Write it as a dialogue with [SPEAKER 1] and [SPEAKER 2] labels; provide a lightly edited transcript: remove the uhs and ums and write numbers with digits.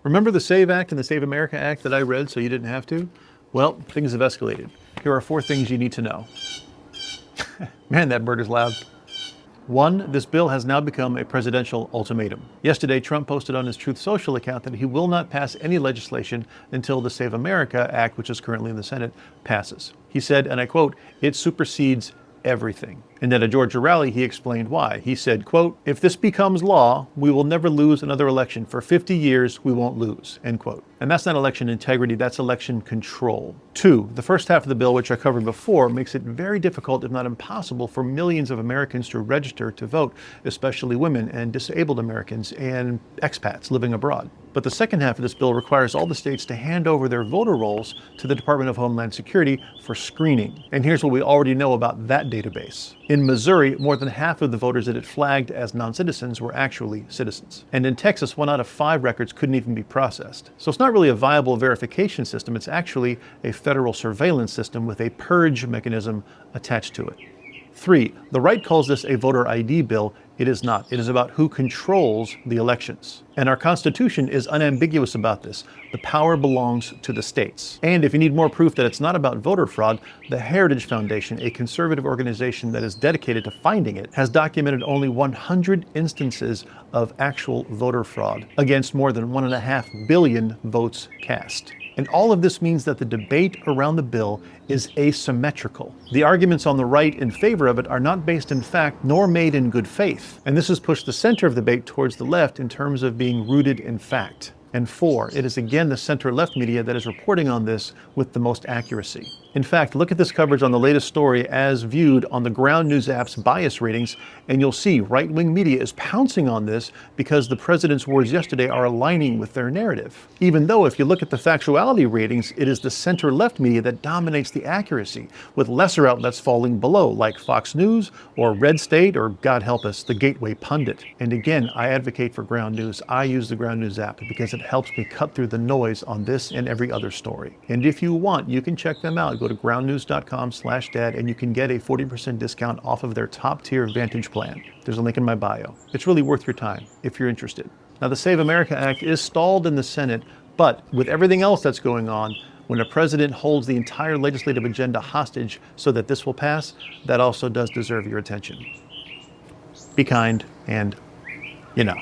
[SPEAKER 1] Remember the SAVE Act and the Save America Act that I read so you didn't have to? Well, things have escalated. Here are 4 things you need to know. Man, that bird is loud. 1, this bill has now become a presidential ultimatum. Yesterday, Trump posted on his Truth Social account that he will not pass any legislation until the Save America Act, which is currently in the Senate, passes. He said, and I quote, "It supersedes everything." And at a Georgia rally, he explained why. He said, quote, "If this becomes law, we will never lose another election. For 50 years, we won't lose," end quote. And that's not election integrity, that's election control. 2, the first half of the bill, which I covered before, makes it very difficult, if not impossible, for millions of Americans to register to vote, especially women and disabled Americans and expats living abroad. But the second half of this bill requires all the states to hand over their voter rolls to the Department of Homeland Security for screening. And here's what we already know about that database. In Missouri, more than half of the voters that it flagged as non-citizens were actually citizens. And in Texas, 1 out of 5 records couldn't even be processed. So it's not really a viable verification system, it's actually a federal surveillance system with a purge mechanism attached to it. 3, the right calls this a voter ID bill. It is not. It is about who controls the elections. And our Constitution is unambiguous about this. The power belongs to the states. And if you need more proof that it's not about voter fraud, the Heritage Foundation, a conservative organization that is dedicated to finding it, has documented only 100 instances of actual voter fraud against more than 1.5 billion votes cast. And all of this means that the debate around the bill is asymmetrical. The arguments on the right in favor of it are not based in fact nor made in good faith. And this has pushed the center of the debate towards the left in terms of being rooted in fact. And 4, it is again the center-left media that is reporting on this with the most accuracy. In fact, look at this coverage on the latest story as viewed on the Ground News app's bias ratings, and you'll see right-wing media is pouncing on this because the president's words yesterday are aligning with their narrative. Even though if you look at the factuality ratings, it is the center-left media that dominates the accuracy, with lesser outlets falling below, like Fox News or Red State or, God help us, the Gateway Pundit. And again, I advocate for Ground News. I use the Ground News app because it helps me cut through the noise on this and every other story. And if you want, you can check them out. Go to groundnews.com/dad and you can get a 40% discount off of their top tier Vantage plan. There's a link in my bio. It's really worth your time if you're interested. Now, the Save America Act is stalled in the Senate, but with everything else that's going on, when a president holds the entire legislative agenda hostage so that this will pass, that also does deserve your attention. Be kind and, you know.